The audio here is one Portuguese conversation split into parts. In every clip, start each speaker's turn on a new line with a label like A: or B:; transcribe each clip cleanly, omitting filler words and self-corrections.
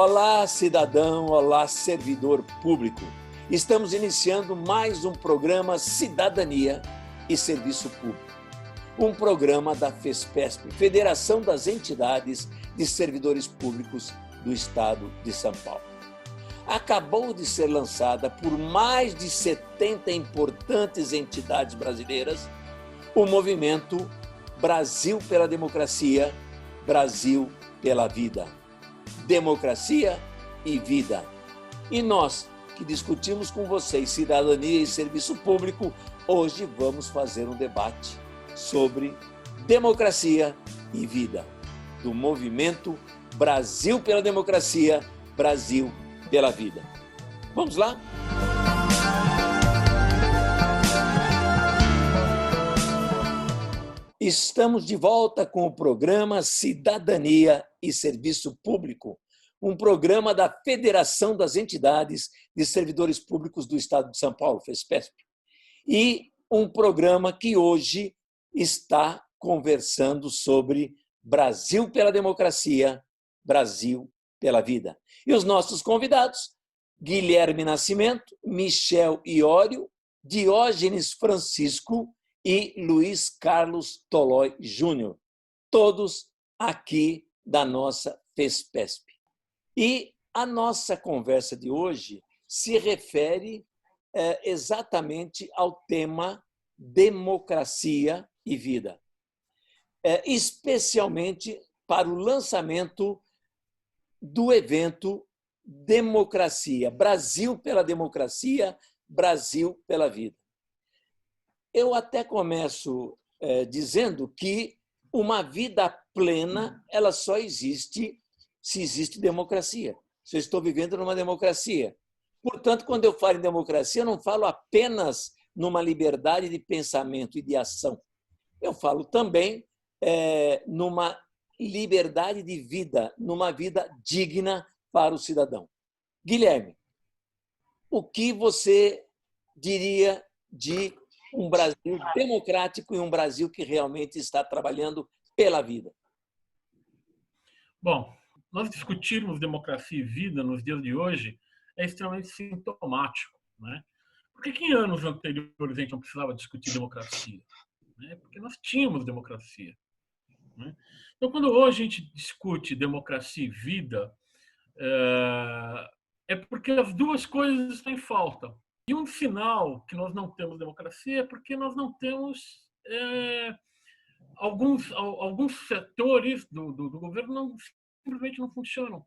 A: Olá, cidadão, olá, servidor público. Estamos iniciando mais um programa Cidadania e Serviço Público. Um programa da FESPESP, Federação das Entidades de Servidores Públicos do Estado de São Paulo. Acabou de ser lançada por mais de 70 importantes entidades brasileiras o movimento Brasil pela Democracia, Brasil pela Vida. Democracia e vida. E nós, que discutimos com vocês cidadania e serviço público, hoje vamos fazer um debate sobre democracia e vida, do movimento Brasil pela Democracia, Brasil pela Vida. Vamos lá? Estamos de volta com o programa Cidadania e Serviço Público, um programa da Federação das Entidades de Servidores Públicos do Estado de São Paulo, FESPESP, e um programa que hoje está conversando sobre Brasil pela Democracia, Brasil pela Vida. E os nossos convidados, Guilherme Nascimento, Michel Iório, Diógenes Francisco e Luiz Carlos Tolói Júnior, todos aqui da nossa FESPESP. E a nossa conversa de hoje se refere exatamente ao tema democracia e vida, especialmente para o lançamento do evento Democracia, Brasil pela Democracia, Brasil pela Vida. Eu até começo dizendo que uma vida plena ela só existe se existe democracia. Se eu estou vivendo numa democracia. Portanto, quando eu falo em democracia, eu não falo apenas numa liberdade de pensamento e de ação. Eu falo também numa liberdade de vida, numa vida digna para o cidadão. Guilherme, o que você diria de um Brasil democrático e um Brasil que realmente está trabalhando pela vida?
B: Bom, nós discutirmos democracia e vida nos dias de hoje é extremamente sintomático, né? Por que em anos anteriores a gente não precisava discutir democracia? Porque nós tínhamos democracia. Né? Então, quando hoje a gente discute democracia e vida, é porque as duas coisas estão em falta. E um sinal que nós não temos democracia é porque nós não temos alguns setores do governo simplesmente não funcionam.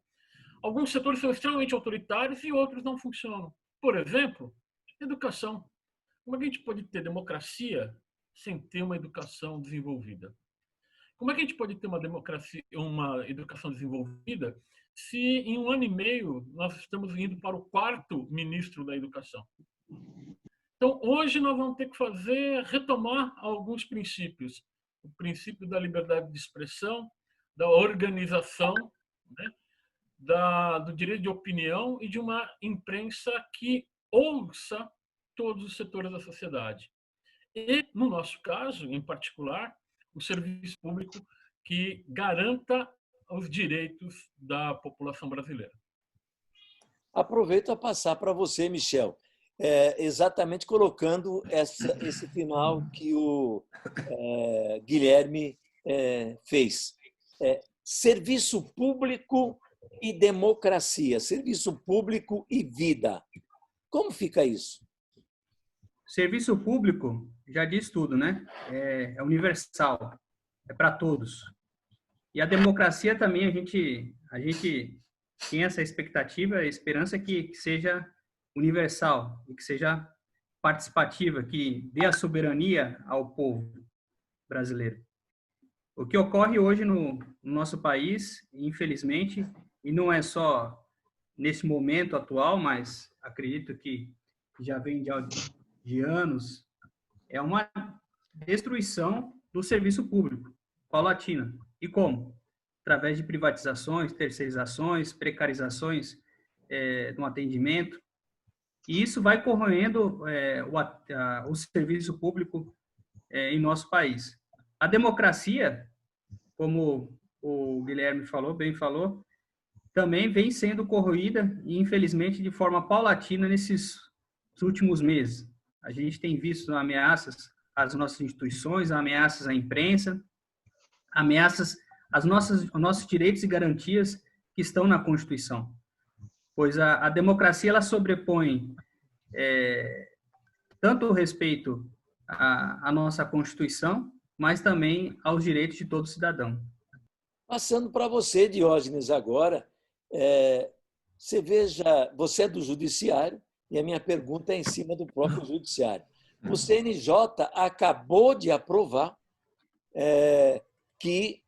B: Alguns setores são extremamente autoritários e outros não funcionam. Por exemplo, educação. Como é que a gente pode ter democracia sem ter uma educação desenvolvida? Como é que a gente pode ter uma educação desenvolvida se em 1 ano e meio nós estamos indo para o 4º ministro da educação? Então, hoje nós vamos ter que retomar alguns princípios. O princípio da liberdade de expressão, da organização, né? Do direito de opinião e de uma imprensa que ouça todos os setores da sociedade. E, no nosso caso, em particular, o serviço público que garanta os direitos da população brasileira.
A: Aproveito a passar para você, Michel, exatamente colocando esse final que o Guilherme fez. Serviço público e democracia, serviço público e vida. Como fica isso?
C: Serviço público já diz tudo, né? É universal, é para todos. E a democracia também, a gente tem essa expectativa, a esperança que seja universal e que seja participativa, que dê a soberania ao povo brasileiro. O que ocorre hoje no nosso país, infelizmente, e não é só nesse momento atual, mas acredito que já vem de anos, é uma destruição do serviço público, paulatina. E como? Através de privatizações, terceirizações, precarizações no atendimento. E isso vai corroendo o serviço público em nosso país. A democracia, como o Guilherme bem falou, também vem sendo corroída e, infelizmente, de forma paulatina nesses últimos meses. A gente tem visto ameaças às nossas instituições, ameaças à imprensa, ameaças aos nossos direitos e garantias que estão na Constituição. Pois a democracia ela sobrepõe tanto o respeito à nossa Constituição, mas também aos direitos de todo cidadão.
A: Passando para você, Diógenes, agora, você veja, você é do Judiciário, e a minha pergunta é em cima do próprio Judiciário. O CNJ acabou de aprovar que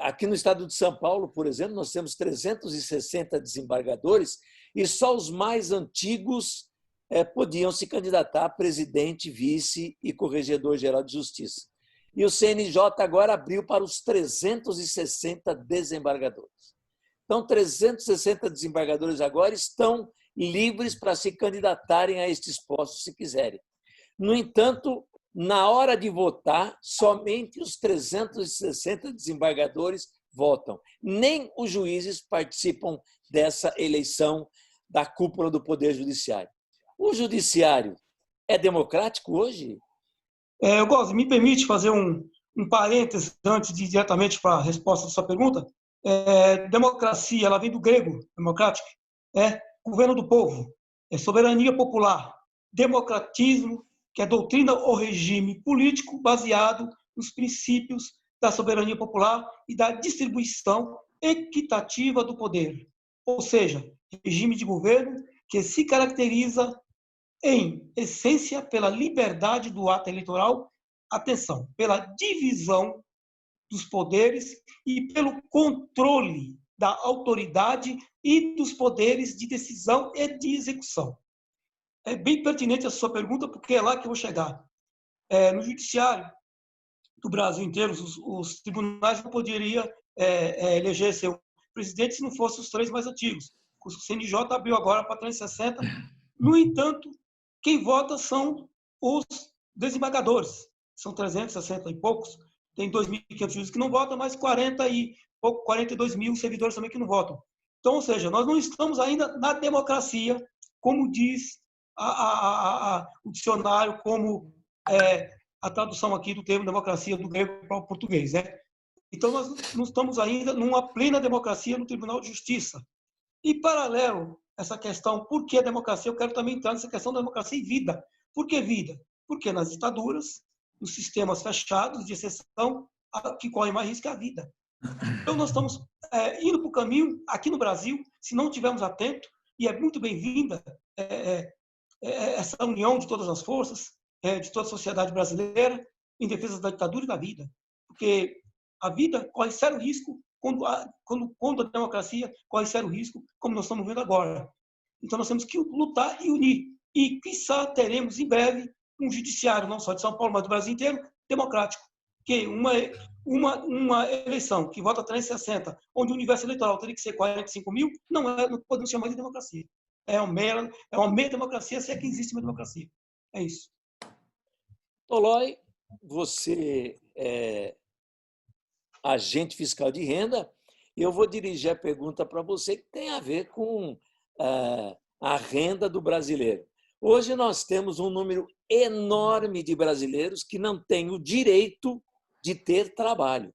A: aqui no estado de São Paulo, por exemplo, nós temos 360 desembargadores e só os mais antigos podiam se candidatar a presidente, vice e corregedor-geral de justiça. E o CNJ agora abriu para os 360 desembargadores. Então, 360 desembargadores agora estão livres para se candidatarem a estes postos, se quiserem. No entanto, na hora de votar, somente os 360 desembargadores votam. Nem os juízes participam dessa eleição da cúpula do Poder Judiciário. O Judiciário é democrático hoje?
D: Góes, me permite fazer um parênteses antes de ir diretamente para a resposta da sua pergunta? Democracia, ela vem do grego, democrático, governo do povo, soberania popular, democratismo, que é doutrina ou regime político baseado nos princípios da soberania popular e da distribuição equitativa do poder. Ou seja, regime de governo que se caracteriza em essência pela liberdade do ato eleitoral, atenção, pela divisão dos poderes e pelo controle da autoridade e dos poderes de decisão e de execução. É bem pertinente a sua pergunta, porque é lá que eu vou chegar. No judiciário do Brasil inteiro, os tribunais não poderiam eleger seu presidente se não fossem os três mais antigos. O CNJ abriu agora para 360. No entanto, quem vota são os desembargadores. São 360 e poucos. Tem 2.500 juízes que não votam, mas 42 mil servidores também que não votam. Então, ou seja, nós não estamos ainda na democracia, como diz o dicionário, como a tradução aqui do termo democracia do grego para o português. Então, nós não estamos ainda numa plena democracia no Tribunal de Justiça. E, paralelo a essa questão, por que a democracia? Eu quero também entrar nessa questão da democracia e vida. Por que vida? Porque nas ditaduras, nos sistemas fechados de exceção, que corre mais risco é a vida. Então, nós estamos indo para o caminho, aqui no Brasil, se não estivermos atentos, e é muito bem-vinda essa união de todas as forças, de toda a sociedade brasileira, em defesa da ditadura e da vida. Porque a vida corre sério risco quando a democracia corre sério risco, como nós estamos vendo agora. Então, nós temos que lutar e unir. E, quiçá, teremos em breve um judiciário, não só de São Paulo, mas do Brasil inteiro, democrático. Que uma eleição que vota 360, onde o universo eleitoral teria que ser 45 mil, não podemos chamar de democracia. É uma meia democracia, se é que existe uma democracia. É isso.
A: Tolói, você é agente fiscal de renda. Eu vou dirigir a pergunta para você, que tem a ver com a renda do brasileiro. Hoje nós temos um número enorme de brasileiros que não têm o direito de ter trabalho,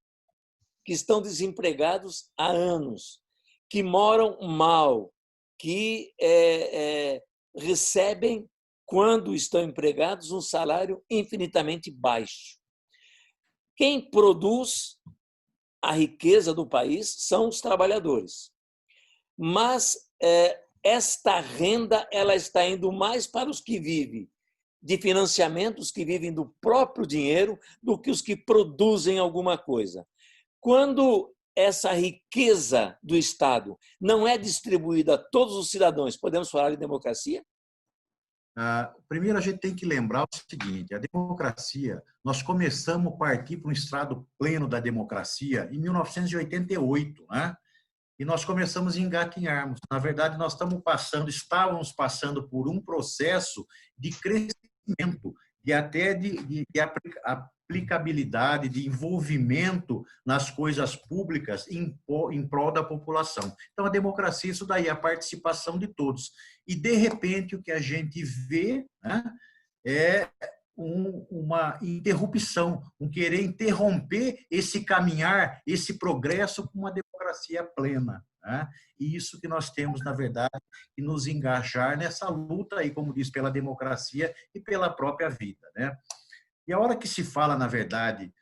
A: que estão desempregados há anos, que moram mal, que recebem, quando estão empregados, um salário infinitamente baixo. Quem produz a riqueza do país são os trabalhadores. Mas esta renda ela está indo mais para os que vivem de financiamentos, que vivem do próprio dinheiro, do que os que produzem alguma coisa. Quando essa riqueza do Estado não é distribuída a todos os cidadãos, podemos falar de democracia?
E: Primeiro, a gente tem que lembrar o seguinte: a democracia, nós começamos a partir para um estado pleno da democracia em 1988, né? E nós começamos a engatinharmos. Na verdade, nós estávamos passando por um processo de crescimento, de aplicabilidade, de envolvimento nas coisas públicas em prol da população. Então, a democracia, isso daí é a participação de todos. E, de repente, o que a gente vê, né, é uma interrupção, um querer interromper esse caminhar, esse progresso com uma democracia plena. Né? E isso que nós temos, na verdade, que nos engajar nessa luta, aí, como diz, pela democracia e pela própria vida. Né? E a hora que se fala, na verdade,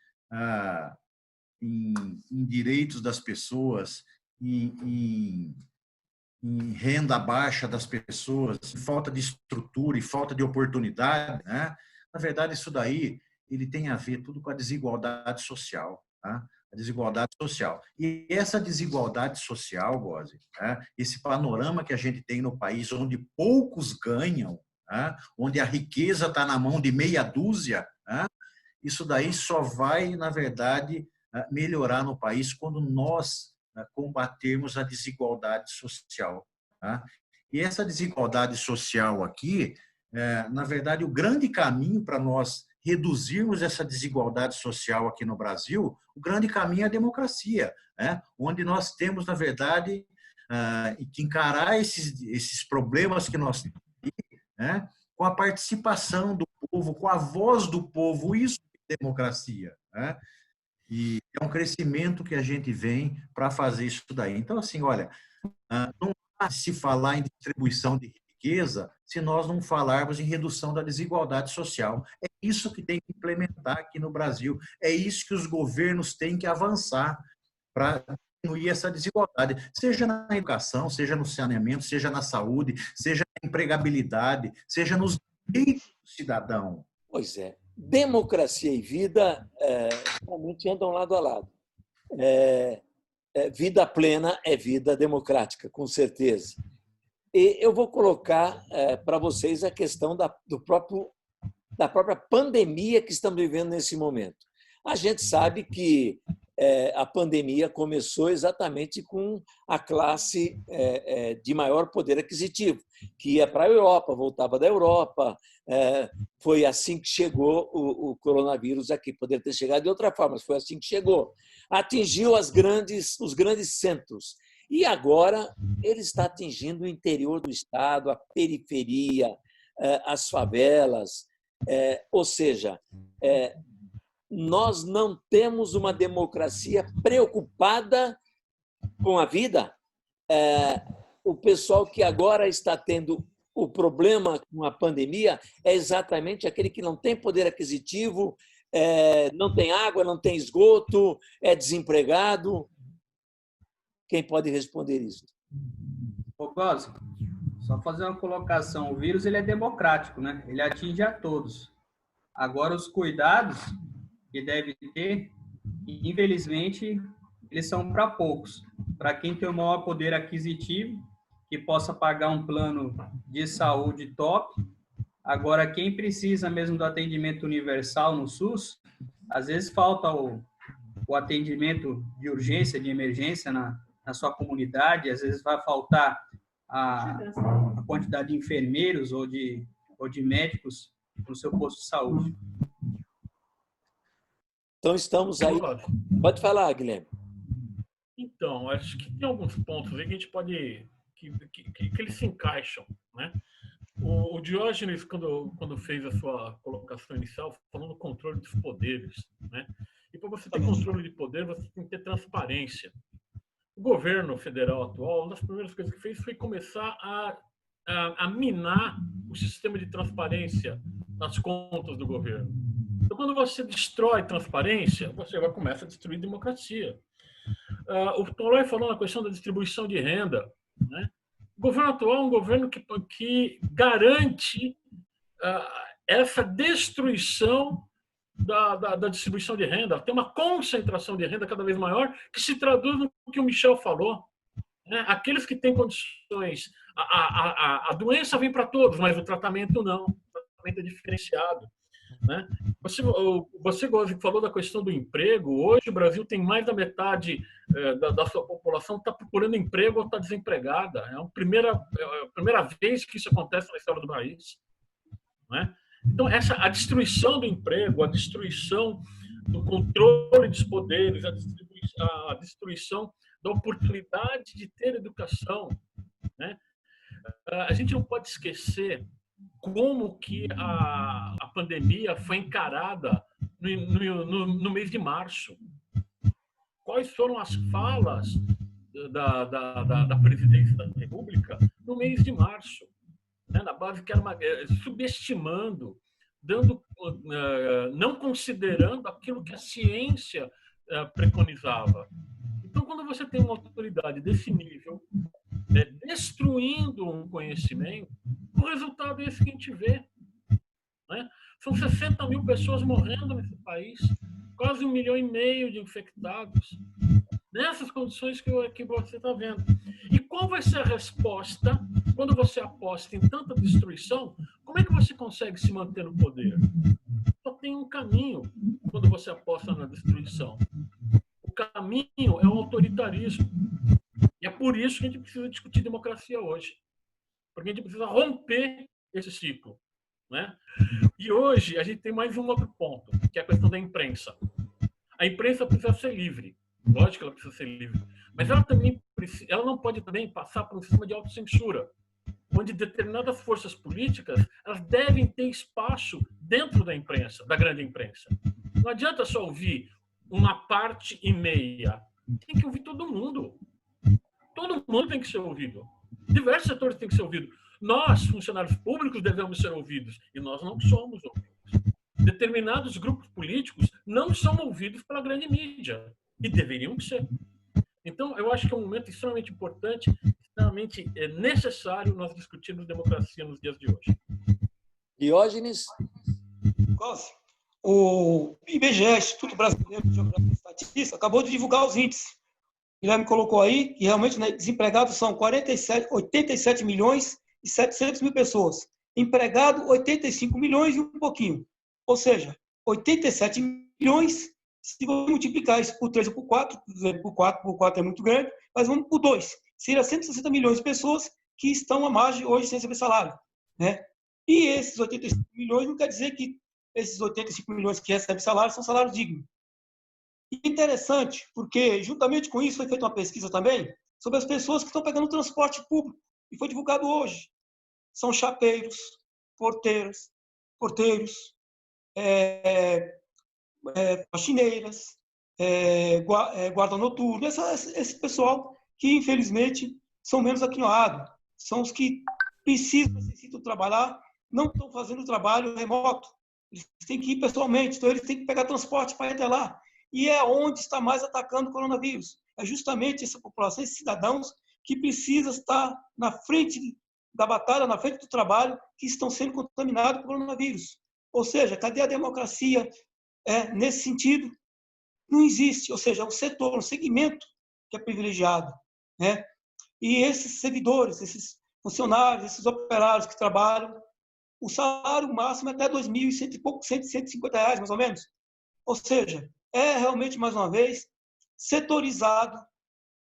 E: em direitos das pessoas, em renda baixa das pessoas, em falta de estrutura e falta de oportunidade, né? Na verdade, isso daí ele tem a ver tudo com a desigualdade social. Tá? A desigualdade social. E essa desigualdade social, Gózi, né? Esse panorama que a gente tem no país, onde poucos ganham, né? Onde a riqueza está na mão de meia dúzia, né? Isso daí só vai, na verdade, melhorar no país quando nós combatermos a desigualdade social. Tá? E essa desigualdade social aqui, na verdade, o grande caminho para nós reduzirmos essa desigualdade social aqui no Brasil, o grande caminho é a democracia, né? Onde nós temos, na verdade, que encarar esses problemas que nós temos, né? Com a participação do povo, com a voz do povo, isso é democracia, né? E é um crescimento que a gente vem para fazer isso daí. Então, assim, olha, não dá se falar em distribuição de riqueza se nós não falarmos em redução da desigualdade social. É isso que tem que implementar aqui no Brasil. É isso que os governos têm que avançar para diminuir essa desigualdade, seja na educação, seja no saneamento, seja na saúde, seja na empregabilidade, seja nos direitos do cidadão.
A: Pois é. Democracia e vida realmente andam lado a lado. Vida plena é vida democrática, com certeza. E eu vou colocar para vocês a questão da própria pandemia que estamos vivendo nesse momento. A gente sabe que a pandemia começou exatamente com a classe de maior poder aquisitivo, que ia para a Europa, voltava da Europa. Foi assim que chegou o coronavírus aqui. Poderia ter chegado de outra forma, mas foi assim que chegou. Atingiu os grandes centros. E agora ele está atingindo o interior do estado, a periferia, as favelas. Ou seja, nós não temos uma democracia preocupada com a vida. O pessoal que agora está tendo o problema com a pandemia é exatamente aquele que não tem poder aquisitivo, não tem água, não tem esgoto, é desempregado. Quem pode responder isso?
C: Ô, Gózi, só fazer uma colocação. O vírus ele é democrático, né? Ele atinge a todos. Agora, os cuidados que deve ter, infelizmente, eles são para poucos. Para quem tem o maior poder aquisitivo, que possa pagar um plano de saúde top. Agora, quem precisa mesmo do atendimento universal no SUS, às vezes falta o atendimento de urgência, de emergência na sua comunidade, às vezes vai faltar a quantidade de enfermeiros ou de médicos no seu posto de saúde.
A: Então, estamos aí... Pode falar, Guilherme.
B: Então, acho que tem alguns pontos aí que a gente pode... que eles se encaixam, né? O Diógenes, quando fez a sua colocação inicial, falou no controle dos poderes, né? E para você ter controle de poder, você tem que ter transparência. O governo federal atual, uma das primeiras coisas que fez foi começar a minar o sistema de transparência nas contas do governo. Então, quando você destrói transparência, você começa a destruir democracia. O Tolói falou na questão da distribuição de renda, né? O governo atual é um governo que garante essa destruição da distribuição de renda. Tem uma concentração de renda cada vez maior que se traduz no que o Michel falou. Né? Aqueles que têm condições... A doença vem para todos, mas o tratamento não. O tratamento é diferenciado. Né? Você falou da questão do emprego. Hoje o Brasil tem mais da metade da sua população que está procurando emprego ou está desempregada. É a primeira vez que isso acontece na história do país. Né? Então, a destruição do emprego, a destruição do controle dos poderes, a destruição da oportunidade de ter educação, né? A gente não pode esquecer como que a pandemia foi encarada no mês de março. Quais foram as falas da presidência da República no mês de março, né? Na base que era subestimando, não considerando aquilo que a ciência preconizava. Então, quando você tem uma autoridade desse nível, destruindo um conhecimento, o resultado é esse que a gente vê, né? São 60 mil pessoas morrendo nesse país, quase 1,5 milhão de infectados, nessas condições que você está vendo. E qual vai ser a resposta quando você aposta em tanta destruição? Como é que você consegue se manter no poder? Só tem um caminho quando você aposta na destruição. O caminho é o autoritarismo. E é por isso que a gente precisa discutir democracia hoje. Porque a gente precisa romper esse ciclo, né? E hoje a gente tem mais um outro ponto, que é a questão da imprensa. A imprensa precisa ser livre. Lógico que ela precisa ser livre. Mas ela não pode também passar por um sistema de autocensura, onde determinadas forças políticas elas devem ter espaço dentro da imprensa, da grande imprensa. Não adianta só ouvir uma parte e meia. Tem que ouvir todo mundo. Todo mundo tem que ser ouvido. Diversos setores têm que ser ouvidos. Nós, funcionários públicos, devemos ser ouvidos. E nós não somos ouvidos. Determinados grupos políticos não são ouvidos pela grande mídia. E deveriam ser. Então, eu acho que é um momento extremamente importante, extremamente necessário nós discutirmos democracia nos dias de hoje.
A: Diógenes?
D: O IBGE, Instituto Brasileiro de Geografia e Estatística, acabou de divulgar os índices. O Guilherme colocou aí que realmente, né, desempregados são 87 milhões e 700 mil pessoas. Empregado, 85 milhões e um pouquinho. Ou seja, 87 milhões, se você multiplicar isso por 3 ou por 4, por 4 é muito grande, mas vamos por 2. Seria 160 milhões de pessoas que estão à margem hoje sem receber salário, né? E esses 85 milhões não quer dizer que esses 85 milhões que recebem salário são salários dignos. E interessante, porque juntamente com isso foi feita uma pesquisa também sobre as pessoas que estão pegando o transporte público, e foi divulgado hoje. São chapeiros, porteiros, faxineiras, guarda noturno, esse pessoal que, infelizmente, são menos aquinhoados, são os que necessitam trabalhar, não estão fazendo trabalho remoto. Eles têm que ir pessoalmente, então eles têm que pegar transporte para ir até lá. E é onde está mais atacando o coronavírus. É justamente essa população, esses cidadãos que precisam estar na frente da batalha, na frente do trabalho, que estão sendo contaminados pelo coronavírus. Ou seja, cadê a democracia nesse sentido? Não existe. Ou seja, é um setor, um segmento que é privilegiado, né? E esses servidores, esses funcionários, esses operários que trabalham, o salário máximo é até 2.100 e pouco, 150 reais, mais ou menos. Ou seja, é realmente, mais uma vez, setorizado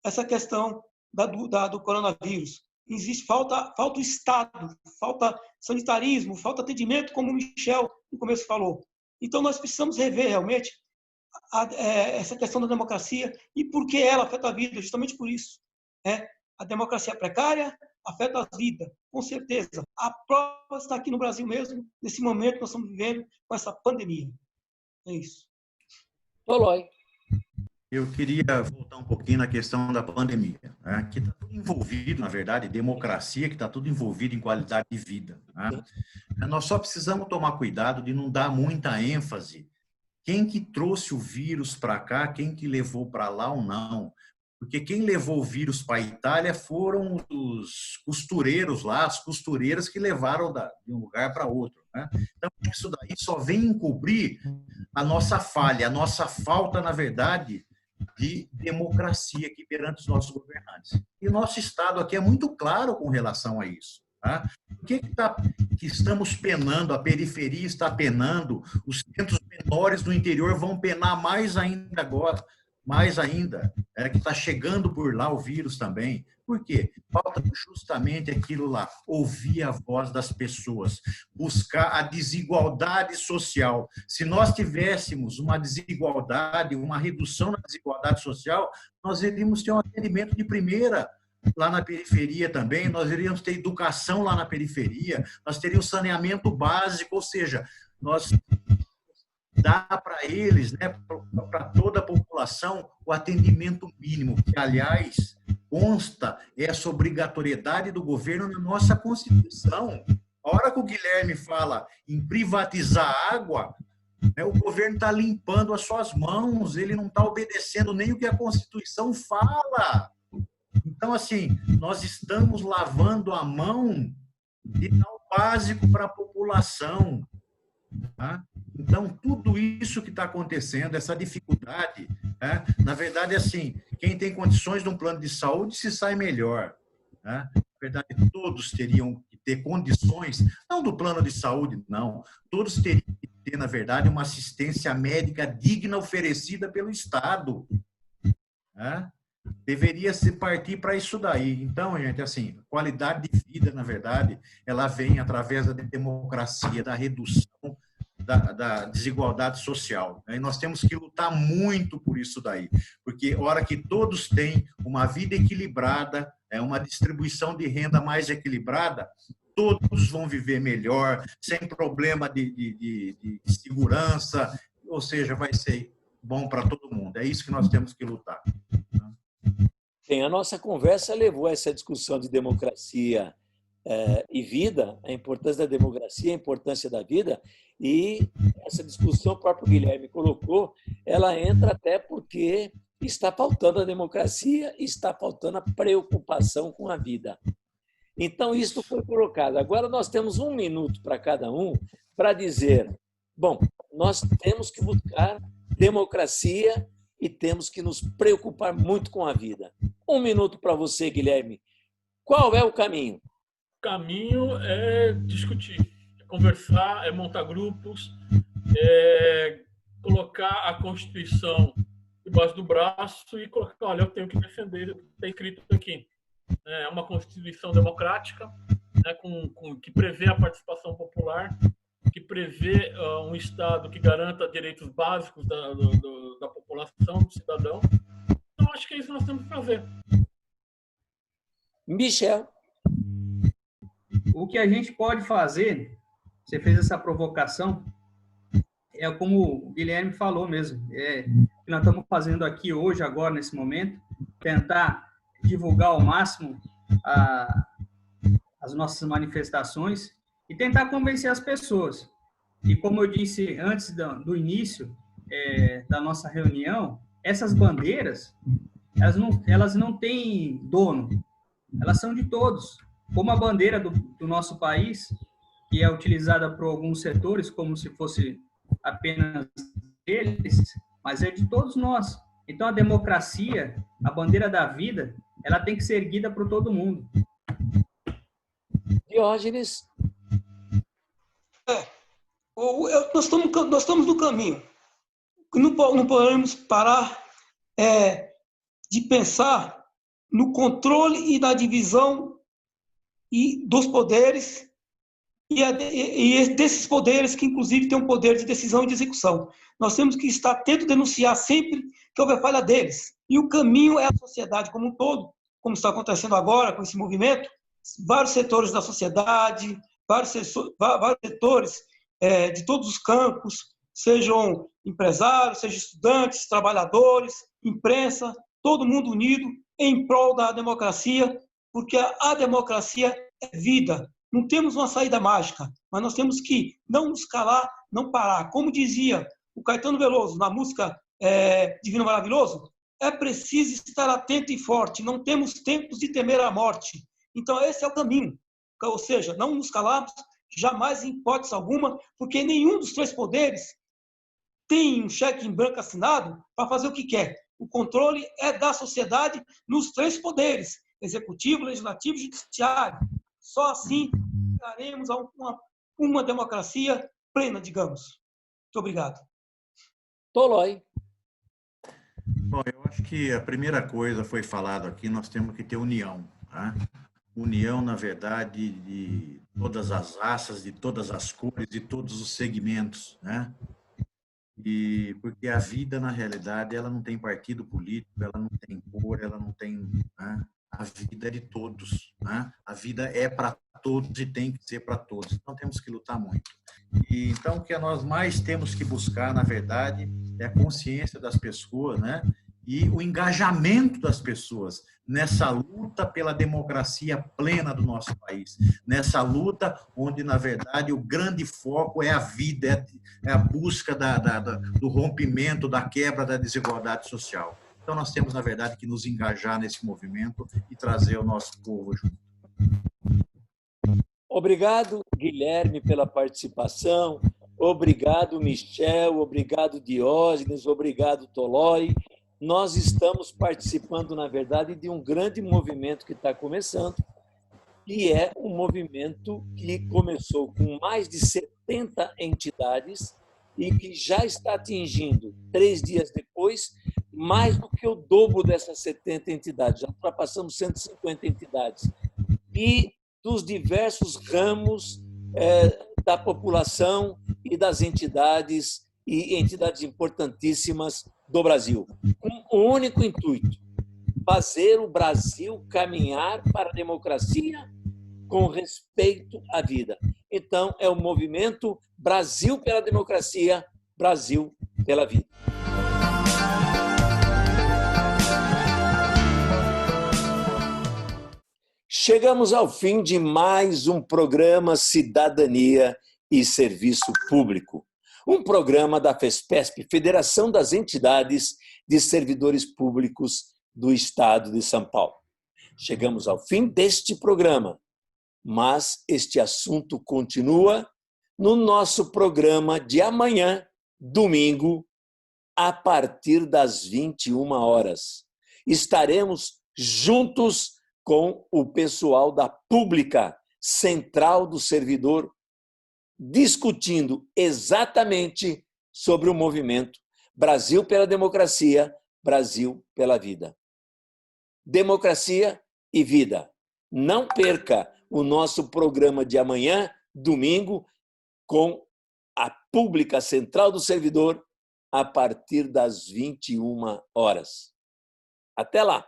D: essa questão do coronavírus. Existe falta o Estado, falta sanitarismo, falta atendimento, como o Michel no começo falou. Então, nós precisamos rever realmente essa questão da democracia e por que ela afeta a vida, justamente por isso. A democracia precária afeta a vida, com certeza. A prova está aqui no Brasil mesmo, nesse momento que nós estamos vivendo com essa pandemia. É isso.
A: Tolói.
E: Eu queria voltar um pouquinho na questão da pandemia, né? Que está tudo envolvido, na verdade, democracia, que está tudo envolvido em qualidade de vida, né? Nós só precisamos tomar cuidado de não dar muita ênfase quem que trouxe o vírus para cá, quem que levou para lá ou não. Porque quem levou o vírus para a Itália foram os costureiros lá, as costureiras que levaram de um lugar para outro, né? Então, isso daí só vem encobrir a nossa falha, a nossa falta, na verdade, de democracia aqui perante os nossos governantes. E o nosso Estado aqui é muito claro com relação a isso. Tá? Por que estamos penando? A periferia está penando, os centros menores do interior vão penar mais ainda agora mais ainda, que está chegando por lá o vírus também. Por quê? Falta justamente aquilo lá, ouvir a voz das pessoas, buscar a desigualdade social. Se nós tivéssemos uma desigualdade, uma redução na desigualdade social, nós iríamos ter um atendimento de primeira lá na periferia também, nós iríamos ter educação lá na periferia, nós teríamos saneamento básico, ou seja, nós dá para eles, né, para toda a população, o atendimento mínimo, que, aliás, consta essa obrigatoriedade do governo na nossa Constituição. A hora que o Guilherme fala em privatizar água, né, o governo está limpando as suas mãos, ele não está obedecendo nem o que a Constituição fala. Então, assim, nós estamos lavando a mão de dar o básico para a população. Tá? Então, tudo isso que está acontecendo, essa dificuldade, né? Na verdade, assim, quem tem condições de um plano de saúde se sai melhor. Né? Na verdade, todos teriam que ter condições, não do plano de saúde, não. Todos teriam que ter, na verdade, uma assistência médica digna oferecida pelo Estado. Né? Deveria se partir para isso daí. Então, gente, assim, qualidade de vida, na verdade, ela vem através da democracia, da redução da desigualdade social. E nós temos que lutar muito por isso daí, porque a hora que todos têm uma vida equilibrada, uma distribuição de renda mais equilibrada, todos vão viver melhor, sem problema de segurança, ou seja, vai ser bom para todo mundo. É isso que nós temos que lutar.
A: Bem, a nossa conversa levou a essa discussão de democracia e vida, a importância da democracia, a importância da vida, e essa discussão, o próprio Guilherme colocou, ela entra até porque está faltando a democracia, está faltando a preocupação com a vida. Então, isso foi colocado. Agora nós temos 1 minuto para cada um para dizer, bom, nós temos que buscar democracia e temos que nos preocupar muito com a vida. 1 minuto para você, Guilherme. Qual é o caminho?
B: O caminho é discutir, é conversar, é montar grupos, colocar a Constituição debaixo do braço e colocar, olha, eu tenho que defender, está escrito aqui. É uma Constituição democrática, né, que prevê a participação popular, que prevê um Estado que garanta direitos básicos da população, do cidadão. Então, acho que é isso que nós temos que fazer.
A: Michel.
C: O que a gente pode fazer, você fez essa provocação, é como o Guilherme falou mesmo, o que nós estamos fazendo aqui hoje, agora, nesse momento, tentar divulgar ao máximo as nossas manifestações e tentar convencer as pessoas. E como eu disse antes do início da nossa reunião, essas bandeiras, elas não têm dono, elas são de todos. Como a bandeira do nosso país, que é utilizada por alguns setores como se fosse apenas deles, mas é de todos nós. Então, a democracia, a bandeira da vida, ela tem que ser erguida por todo mundo.
A: Diógenes?
D: Nós estamos no caminho. Não podemos parar de pensar no controle e na divisão dos poderes e desses poderes que, inclusive, têm um poder de decisão e de execução. Nós temos que estar atentos a denunciar sempre que houver falha deles. E o caminho é a sociedade como um todo, como está acontecendo agora com esse movimento, vários setores da sociedade, vários setores de todos os campos, sejam empresários, sejam estudantes, trabalhadores, imprensa, todo mundo unido em prol da democracia, porque a democracia é vida. Não temos uma saída mágica, mas nós temos que não nos calar, não parar. Como dizia o Caetano Veloso na música Divino Maravilhoso, é preciso estar atento e forte, não temos tempos de temer a morte. Então, esse é o caminho. Ou seja, não nos calarmos, jamais em hipótese alguma, porque nenhum dos 3 poderes tem um cheque em branco assinado para fazer o que quer. O controle é da sociedade nos 3 poderes, executivo, legislativo e judiciário. Só assim chegaremos a uma democracia plena, digamos. Muito obrigado.
A: Tolói.
E: Bom, eu acho que a primeira coisa foi falado aqui, nós temos que ter união, tá? União, na verdade, de todas as raças, de todas as cores, de todos os segmentos, né? E porque a vida, na realidade, ela não tem partido político, ela não tem cor, ela não tem, né? A vida é de todos, né? A vida é para todos e tem que ser para todos. Então temos que lutar muito. E então o que nós mais temos que buscar, na verdade, é a consciência das pessoas, né? E o engajamento das pessoas nessa luta pela democracia plena do nosso país, nessa luta onde, na verdade, o grande foco é a vida, é a busca do rompimento, da quebra da desigualdade social. Então, nós temos, na verdade, que nos engajar nesse movimento e trazer o nosso povo junto.
A: Obrigado, Guilherme, pela participação. Obrigado, Michel. Obrigado, Diógenes. Obrigado, Tolói. Nós estamos participando, na verdade, de um grande movimento que está começando, que é um movimento que começou com mais de 70 entidades e que já está atingindo, 3 dias depois, mais do que o dobro dessas 70 entidades. Já ultrapassamos 150 entidades. E dos diversos ramos da população e das entidades, e entidades importantíssimas do Brasil, com um único intuito: fazer o Brasil caminhar para a democracia com respeito à vida. Então, é o movimento Brasil pela Democracia, Brasil pela Vida. Chegamos ao fim de mais um programa Cidadania e Serviço Público. Um programa da FESPESP, Federação das Entidades de Servidores Públicos do Estado de São Paulo. Chegamos ao fim deste programa, mas este assunto continua no nosso programa de amanhã, domingo, a partir das 21 horas. Estaremos juntos com o pessoal da Pública Central do Servidor, discutindo exatamente sobre o movimento Brasil pela Democracia, Brasil pela Vida. Democracia e vida. Não perca o nosso programa de amanhã, domingo, com a Pública Central do Servidor, a partir das 21 horas. Até lá!